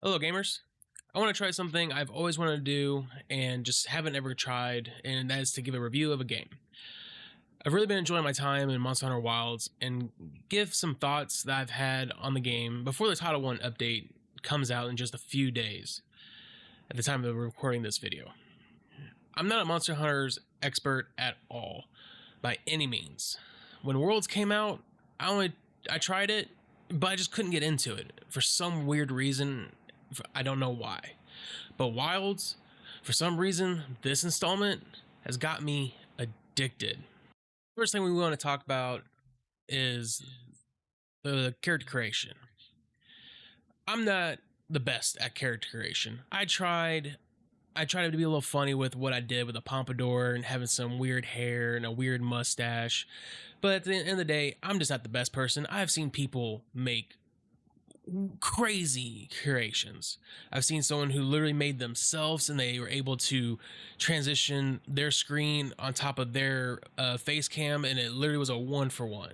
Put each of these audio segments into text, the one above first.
Hello, gamers. I want to try something I've always wanted to do and just haven't ever tried, and that is to give a review of a game. I've really been enjoying my time in Monster Hunter Wilds and give some thoughts that I've had on the game before the Title 1 update comes out in just a few days at the time of recording this video. I'm not a Monster Hunter's expert at all, by any means. When Worlds came out, I tried it, but I just couldn't get into it for some weird reason. I don't know why. But Wilds, for some reason, this installment has got me addicted. First thing we want to talk about is the character creation. I'm not the best at character creation. I tried to be a little funny with what I did with a pompadour and having some weird hair and a weird mustache. But at the end of the day, I'm just not the best person. I've seen people make crazy creations. I've seen someone who literally made themselves and they were able to transition their screen on top of their face cam, and it literally was a 1-for-1.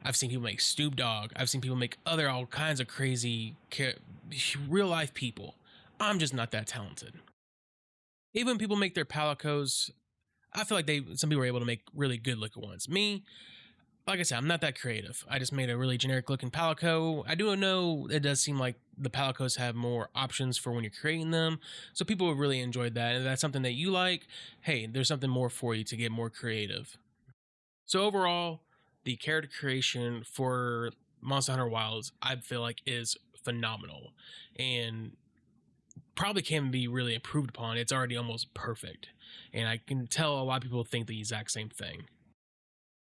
I've seen people make Snoop Dogg. I've seen people make all kinds of crazy real life people. I'm just not that talented. Even when people make their palicos, I feel like some people are able to make really good looking ones. Me, like I said, I'm not that creative. I just made a really generic looking palico. I do know it does seem like the palicos have more options for when you're creating them, so people have really enjoyed that. And if that's something that you like, hey, there's something more for you to get more creative. So overall, the character creation for Monster Hunter Wilds, I feel like, is phenomenal and probably can be really improved upon. It's already almost perfect, and I can tell a lot of people think the exact same thing.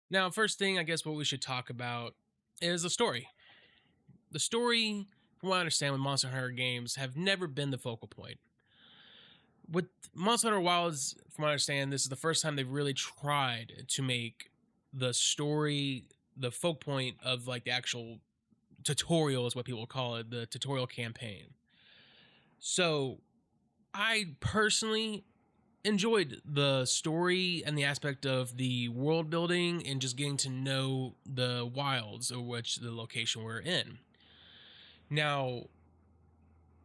Now, first thing, I guess what we should talk about is the story. The story, from what I understand with Monster Hunter games, have never been the focal point. With Monster Hunter Wilds, from what I understand, this is the first time they've really tried to make the story the focal point of like the actual tutorial, is what people call it, the tutorial campaign. So I personally enjoyed the story and the aspect of the world building and just getting to know the wilds, or which the location we're in. Now,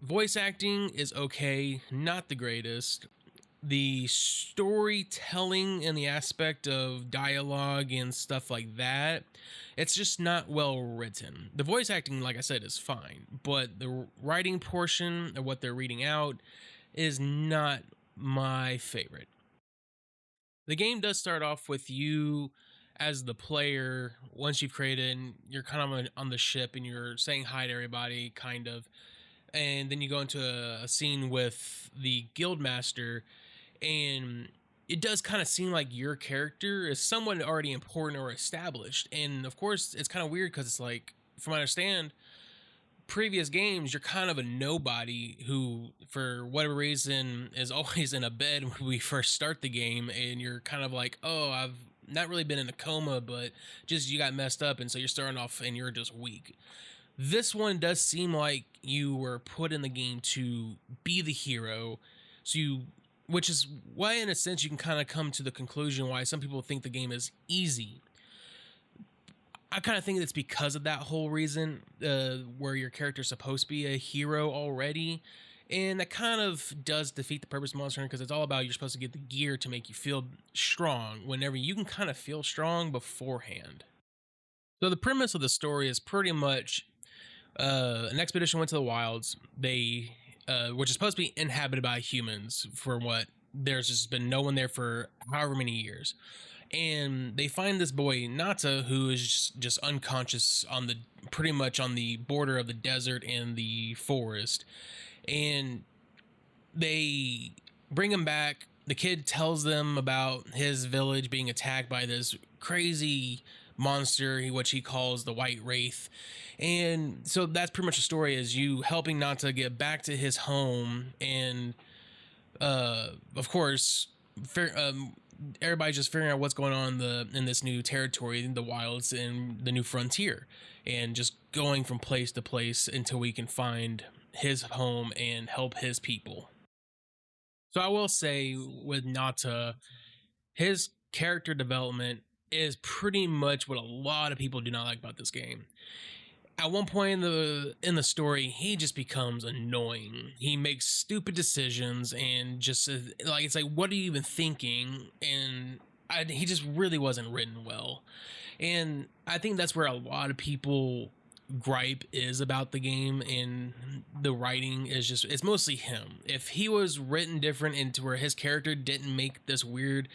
voice acting is okay, not the greatest. The storytelling and the aspect of dialogue and stuff like that, it's just not well written. The voice acting, like I said, is fine, but the writing portion of what they're reading out is not my favorite. The game does start off with you as the player. Once you've created, you're kind of on the ship and you're saying hi to everybody, kind of. And then you go into a scene with the guild master, and it does kind of seem like your character is somewhat already important or established. And of course, it's kind of weird because it's like, from what I understand, previous games, you're kind of a nobody who, for whatever reason, is always in a bed when we first start the game, and you're kind of like, oh, I've not really been in a coma, but just you got messed up, and so you're starting off and you're just weak. This one does seem like you were put in the game to be the hero, which is why, in a sense, you can kind of come to the conclusion why some people think the game is easy. I kind of think it's because of that whole reason, where your character's supposed to be a hero already. And that kind of does defeat the purpose of Monster Hunter, because it's all about you're supposed to get the gear to make you feel strong whenever you can kind of feel strong beforehand. So the premise of the story is pretty much an expedition went to the wilds. Which is supposed to be inhabited by humans, for what there's just been no one there for however many years. And they find this boy Nata, who is just unconscious pretty much on the border of the desert and the forest. And they bring him back. The kid tells them about his village being attacked by this crazy monster, which he calls the White Wraith. And so that's pretty much the story, is you helping Nata get back to his home. And of course, everybody's just figuring out what's going on in this new territory, in the wilds, and the new frontier, and just going from place to place until we can find his home and help his people. So I will say, with Nata, his character development is pretty much what a lot of people do not like about this game. at one point in the story, he just becomes annoying. He makes stupid decisions and just like, it's like, what are you even thinking? And he just really wasn't written well. And I think that's where a lot of people gripe is about the game, and the writing is just, it's mostly him. If he was written different into where his character didn't make this weird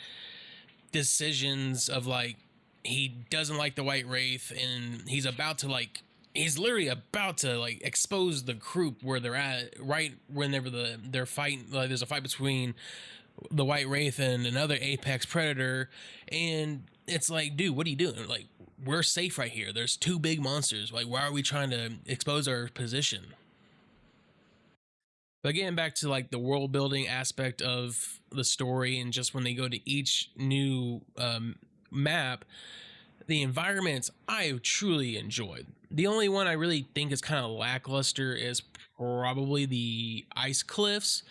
decisions of like, he doesn't like the White Wraith and he's about to like, he's literally about to like expose the group where they're at right whenever they're fighting, like there's a fight between the White Wraith and another apex predator, and it's like, dude, what are you doing? Like, we're safe right here, there's two big monsters, like why are we trying to expose our position? But getting back to like the world building aspect of the story, and just when they go to each new map, the environments I truly enjoyed. The only one I really think is kind of lackluster is probably the ice cliffs.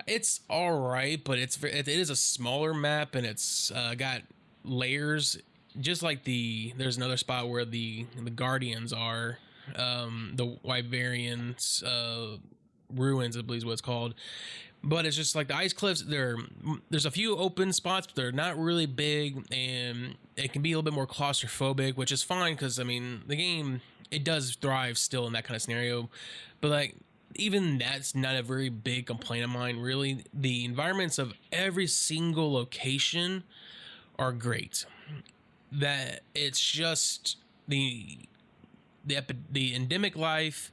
It's all right, but it is a smaller map, and it's got layers. Just like there's another spot where the guardians are, the Wyverians ruins, I believe is what it's called. But it's just like the ice cliffs. There's a few open spots, but they're not really big, and it can be a little bit more claustrophobic, which is fine because I mean the game, it does thrive still in that kind of scenario. But like, even that's not a very big complaint of mine. Really, the environments of every single location are great. That it's just the endemic life,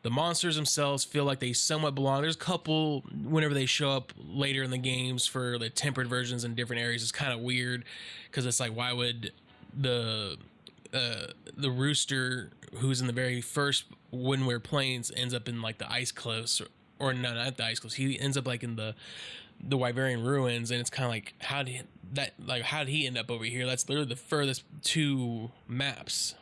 the monsters themselves feel like they somewhat belong. There's a couple whenever they show up later in the games for the tempered versions in different areas. It's kind of weird because it's like, why would the the rooster who's in the very first when we're playing ends up in like the ice cliffs, or no, not the ice cliffs. He ends up like in the Wyverian ruins, and it's kind of like, how did he end up over here? That's literally the furthest two maps.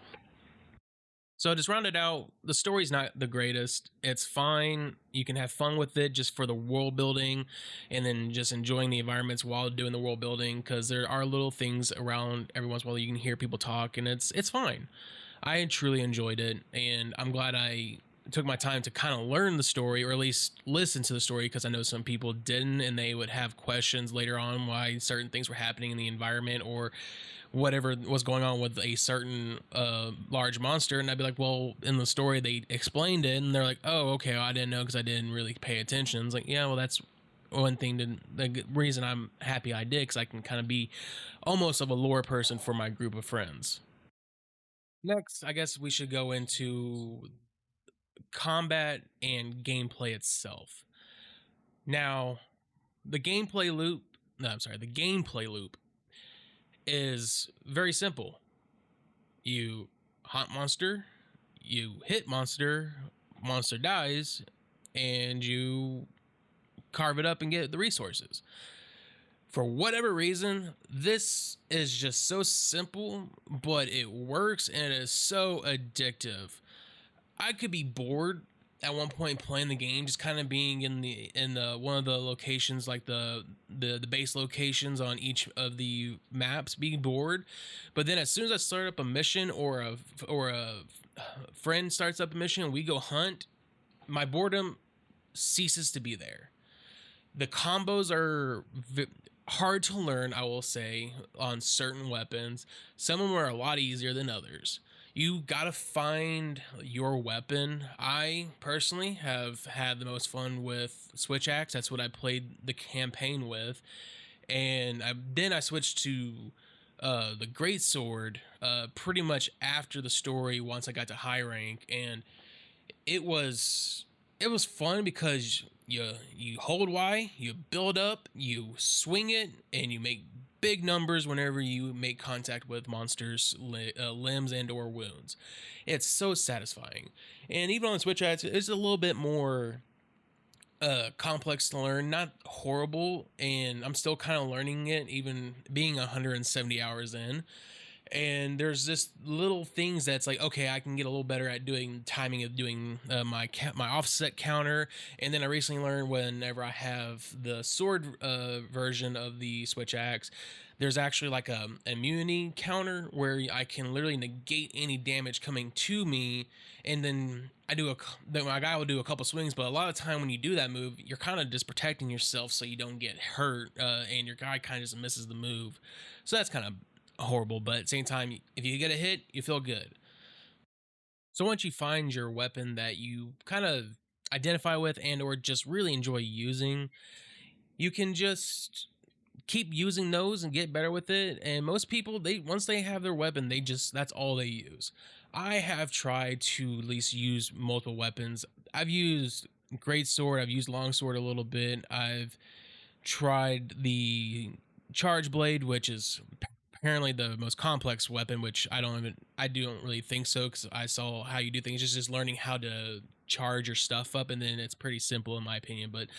So just round it out, the story's not the greatest. It's fine. You can have fun with it just for the world building, and then just enjoying the environments while doing the world building, because there are little things around every once in a while you can hear people talk, and it's fine. I truly enjoyed it, and I'm glad I took my time to kind of learn the story, or at least listen to the story, because I know some people didn't, and they would have questions later on why certain things were happening in the environment, or whatever was going on with a certain large monster. And I'd be like, well, in the story they explained it, and they're like, oh, okay, well, I didn't know because I didn't really pay attention. It's like, yeah, well, that's one thing the reason I'm happy I did, because I can kind of be almost of a lore person for my group of friends. Next, I guess we should go into combat and gameplay itself. Now, the gameplay loop, no, I'm sorry, the gameplay loop is very simple. You hunt monster, you hit monster, monster dies, and you carve it up and get the resources. For whatever reason, this is just so simple, but it works, and it is so addictive. I could be bored at one point playing the game, just kind of being in the one of the locations, like the base locations on each of the maps, being bored. But then as soon as I start up a mission, or a friend starts up a mission and we go hunt, my boredom ceases to be there. The combos are hard to learn, I will say, on certain weapons. Some of them are a lot easier than others. You gotta find your weapon. I personally have had the most fun with Switch Axe. That's what I played the campaign with, and then I switched to the Great Sword pretty much after the story. Once I got to high rank, and it was it was fun because you hold Y, you build up, you swing it, and you make big numbers whenever you make contact with monsters' limbs and or wounds. It's so satisfying, and even on the Switch ads, it's a little bit more complex to learn. Not horrible, and I'm still kind of learning it, even being 170 hours in. And there's just little things that's like, okay, I can get a little better at doing timing of doing my offset counter. And then I recently learned, whenever I have the sword version of the Switch Axe, there's actually like a immunity counter where I can literally negate any damage coming to me, and then then my guy will do a couple swings. But a lot of the time when you do that move, you're kind of just protecting yourself so you don't get hurt, and your guy kind of just misses the move. So that's kind of horrible. But at the same time, if you get a hit, you feel good. So once you find your weapon that you kind of identify with and or just really enjoy using, you can just keep using those and get better with it. And most people, they once they have their weapon, they just that's all they use. I have tried to at least use multiple weapons. I've used great sword, I've used long sword a little bit. I've tried the charge blade, which is apparently the most complex weapon, which I don't really think so, because I saw how you do things. It's just learning how to charge your stuff up, and then it's pretty simple in my opinion. But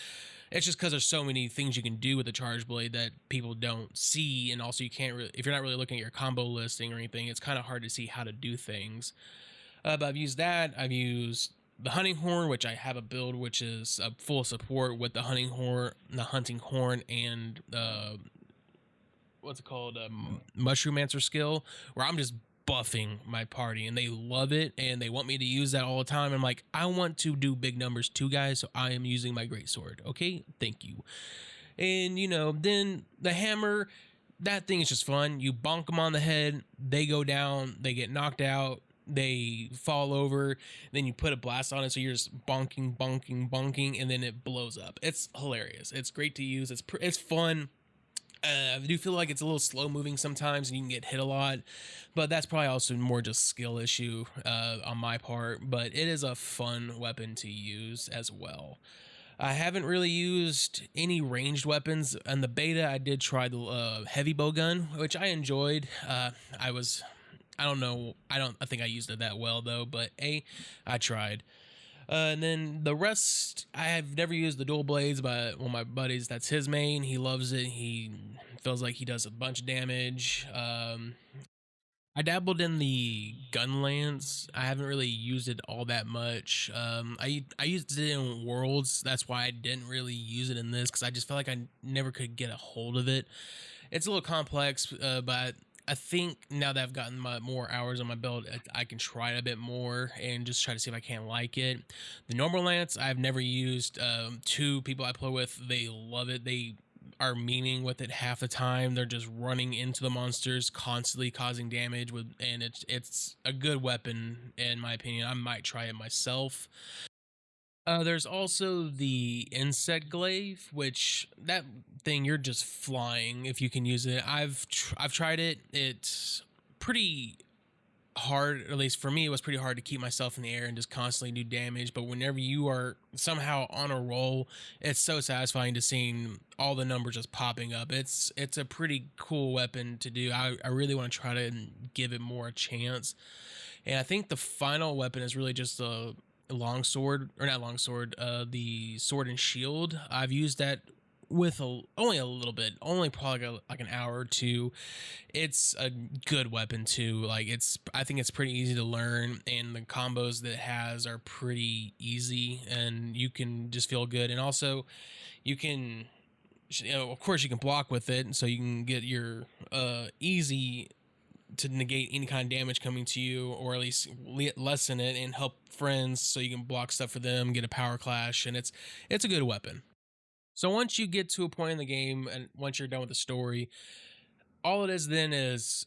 it's just because there's so many things you can do with the charge blade that people don't see, and also you can't really, if you're not really looking at your combo listing or anything, it's kind of hard to see how to do things. But I've used that. I've used the hunting horn, which I have a build which is a full support with the hunting horn, and what's it called, Mushroom skill, where I'm just buffing my party and they love it and they want me to use that all the time. I'm like, I want to do big numbers too, guys, so I am using my great sword. Okay, thank you. And then the hammer, that thing is just fun. You bonk them on the head, they go down, they get knocked out, they fall over, then you put a blast on it, so you're just bonking, bonking, bonking, and then it blows up. It's hilarious. It's great to use. It's fun. I do feel like it's a little slow moving sometimes and you can get hit a lot, but that's probably also more just skill issue on my part. But it is a fun weapon to use as well. I haven't really used any ranged weapons. In the beta, I did try the heavy bow gun, which I enjoyed. I don't know, I think I used it that well though, but I tried. And then the rest, I have never used the dual blades, but one of my buddies, that's his main. He loves it. He feels like he does a bunch of damage. I dabbled in the gun lance. I haven't really used it all that much. I used it in Worlds. That's why I didn't really use it in this, because I just felt like I never could get a hold of it. It's a little complex, but I think now that I've gotten more hours on my belt, I can try it a bit more and just try to see if I can't like it. The normal lance I've never used. Two people I play with, they love it. They are memeing with it half the time. They're just running into the monsters, constantly causing damage and it's a good weapon in my opinion. I might try it myself. There's also the insect glaive, which that thing, you're just flying if you can use it. I've tried it. It's pretty hard, at least for me. It was pretty hard to keep myself in the air and just constantly do damage. But whenever you are somehow on a roll, it's so satisfying to seeing all the numbers just popping up. It's a pretty cool weapon to do. I really want to try to give it more a chance. And I think the final weapon is really just a long sword, or not long sword, the sword and shield. I've used that with only a little bit, only probably like an hour or two. It's a good weapon too. Like I think it's pretty easy to learn, and the combos that it has are pretty easy, and you can just feel good. And also, you can, of course, you can block with it, so you can get your easy to negate any kind of damage coming to you, or at least lessen it and help friends so you can block stuff for them, get a power clash, and it's a good weapon. So once you get to a point in the game and once you're done with the story, all it is then is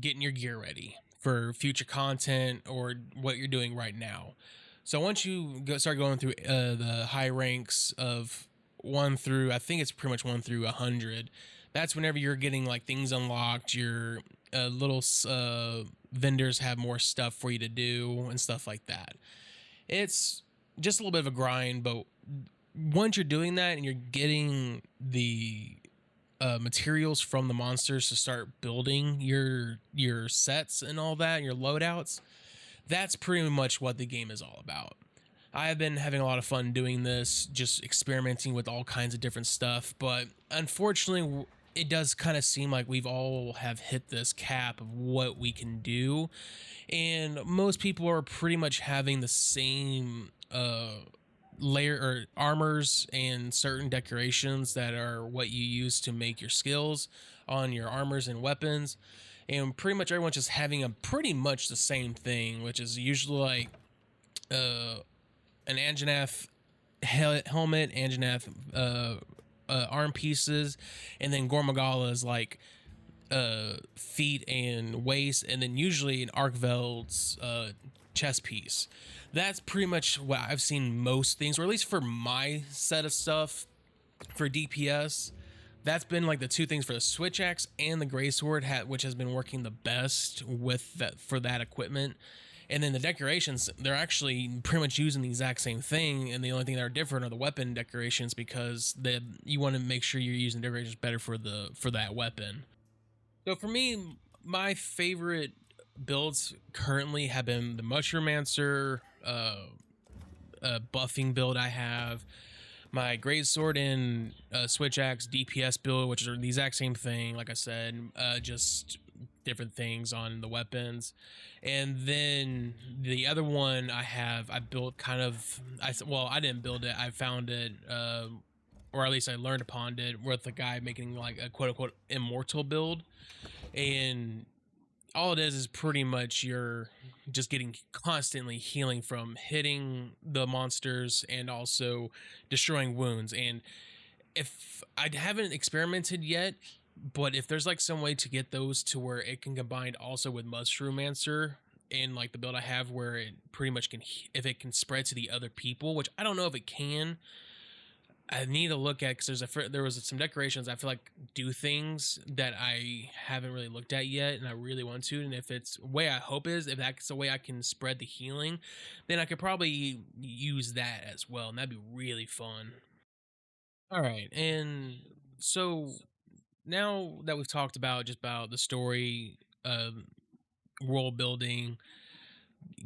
getting your gear ready for future content or what you're doing right now. So once you start going through the high ranks of 1 through, I think it's pretty much 1 through 100, that's whenever you're getting like things unlocked. Your little vendors have more stuff for you to do and stuff like that. It's just a little bit of a grind, but once you're doing that and you're getting the materials from the monsters to start building your sets and all that, and your loadouts, that's pretty much what the game is all about. I have been having a lot of fun doing this, just experimenting with all kinds of different stuff, but unfortunately it does kind of seem like we've all have hit this cap of what we can do, and most people are pretty much having the same layer or armors and certain decorations that are what you use to make your skills. on your armors and weapons, and pretty much everyone's just having a pretty much the same thing, which is usually like uh, an Anjanath helmet, Anjanath arm pieces, and then Gormagala's like feet and waist, and then usually an Arkveld's chest piece. That's pretty much what I've seen most things, or at least for my set of stuff for DPS. That's been like the two things for the Switch Axe and the Greysword, which has been working the best with that for that equipment. And then the decorations, they're actually pretty much using the exact same thing, and the only thing that are different are the weapon decorations, because you want to make sure you're using decorations better for that weapon. So for me, my favorite builds currently have been the Mushromancer buffing build I have, my Great Sword and Switch Axe DPS build, which are the exact same thing, like I said, just different things on the weapons. And then the other one I built kind of, I didn't build it, I found it, or at least I learned upon it with a guy making like a quote unquote immortal build. And all it is pretty much you're just getting constantly healing from hitting the monsters and also destroying wounds. And if I haven't experimented yet, but if there's like some way to get those to where it can combine also with Mushromancer and like the build I have where it pretty much can, if it can spread to the other people, which I don't know if it can, I need to look at, because there was some decorations I feel like do things that I haven't really looked at yet, and I really want to. And if it's way I hope is if that's the way I can spread the healing, then I could probably use that as well, and that'd be really fun. All right, and so now that we've talked about just about the story, world building,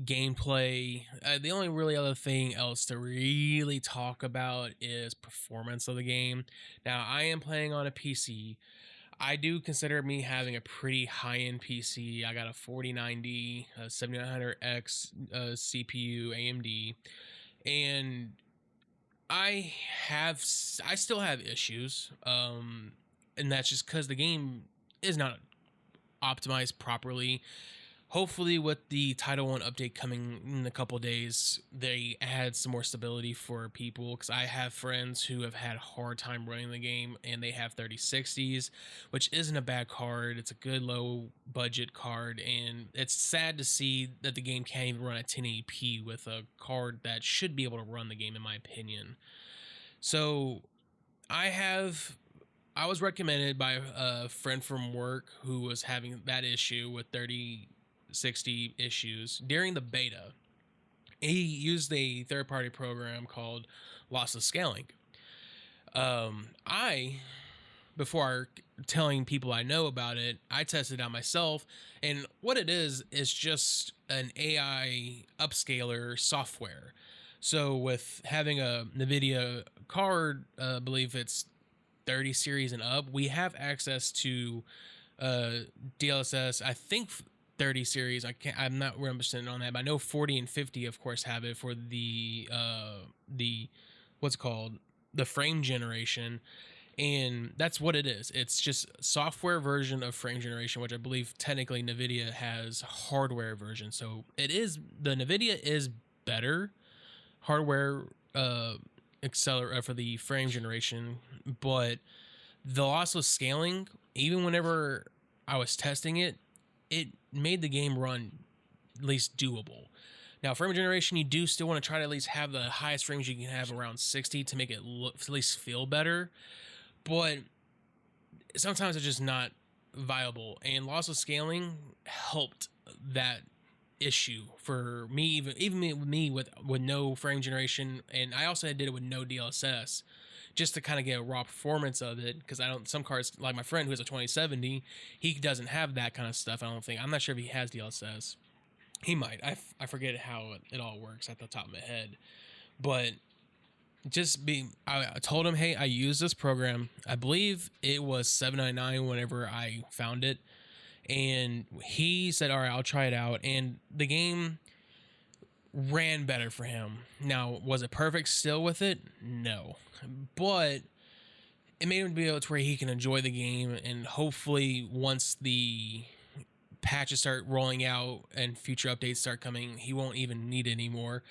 gameplay. The only really other thing else to really talk about is performance of the game. Now, I am playing on a PC. I do consider me having a pretty high-end PC. I got a 4090, a 7900X CPU, AMD, and I still have issues, and that's just because the game is not optimized properly. Hopefully with the Title 1 update coming in a couple days, they add some more stability for people, because I have friends who have had a hard time running the game, and they have 3060s, which isn't a bad card. It's a good low budget card, and it's sad to see that the game can't even run at 1080p with a card that should be able to run the game, in my opinion. So I was recommended by a friend from work who was having that issue with 3060 issues during the beta. He used a third-party program called Lossless Scaling. I Before telling people I know about it, I tested it out myself, and what it is just an AI upscaler software. So with having a NVIDIA card, I believe it's 30 series and up, we have access to DLSS. I think 30 series. I'm not 100% on that, but I know 40 and 50, of course, have it for the what's it called, the frame generation, and that's what it is. It's just software version of frame generation, which I believe technically NVIDIA has hardware version. So the NVIDIA is better hardware accelerator for the frame generation, but the lossless scaling, even whenever I was testing it, it made the game run at least doable. Now, frame generation, you do still want to try to at least have the highest frames you can have around 60 to make it at least feel better, but sometimes it's just not viable, and lossless scaling helped that issue for me, even me with no frame generation, and I also did it with no DLSS, just to kind of get a raw performance of it, because some cards, like my friend who has a 2070, he doesn't have that kind of stuff. I'm not sure if he has DLSS. He might. I forget how it all works at the top of my head, but I told him, hey, I use this program. I believe it was $7.99 whenever I found it, and he said, all right, I'll try it out, and the game ran better for him. Now, was it perfect still with it? No, but it made him be able to where he can enjoy the game, and hopefully once the patches start rolling out and future updates start coming, he won't even need it anymore.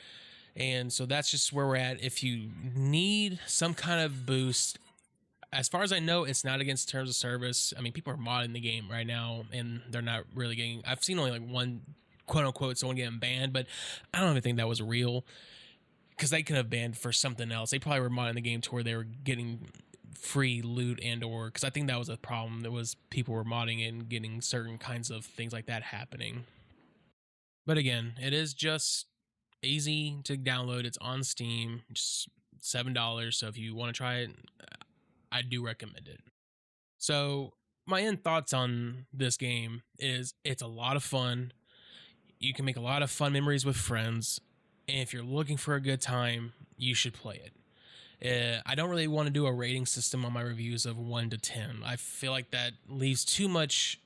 And so that's just where we're at. If you need some kind of boost, as far as I know, it's not against terms of service. I mean, people are modding the game right now, and they're not really getting. I've seen only like one, quote unquote, someone getting banned, but I don't even think that was real, because they could have banned for something else. They probably were modding the game to where they were getting free loot, and or because I think that was a problem. There was people were modding it and getting certain kinds of things like that happening. But again, it is just easy to download. It's on Steam, just $7. So if you want to try it, I do recommend it. So my end thoughts on this game is it's a lot of fun. You can make a lot of fun memories with friends, and if you're looking for a good time, you should play it. I don't really want to do a rating system on my reviews of 1 to 10. I feel like that leaves too much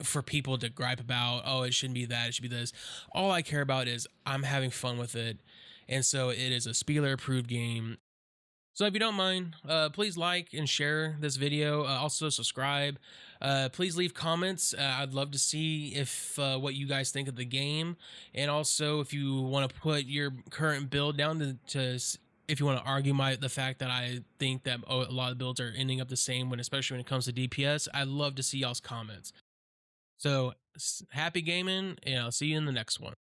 for people to gripe about. Oh, it shouldn't be that, it should be this. All I care about is I'm having fun with it. And so it is a Spieler approved game. So if you don't mind, please like and share this video. Also subscribe. Please leave comments. I'd love to see if what you guys think of the game. And also if you want to put your current build down to if you want to argue the fact that I think that a lot of builds are ending up the same, when especially when it comes to DPS, I'd love to see y'all's comments. So happy gaming, and I'll see you in the next one.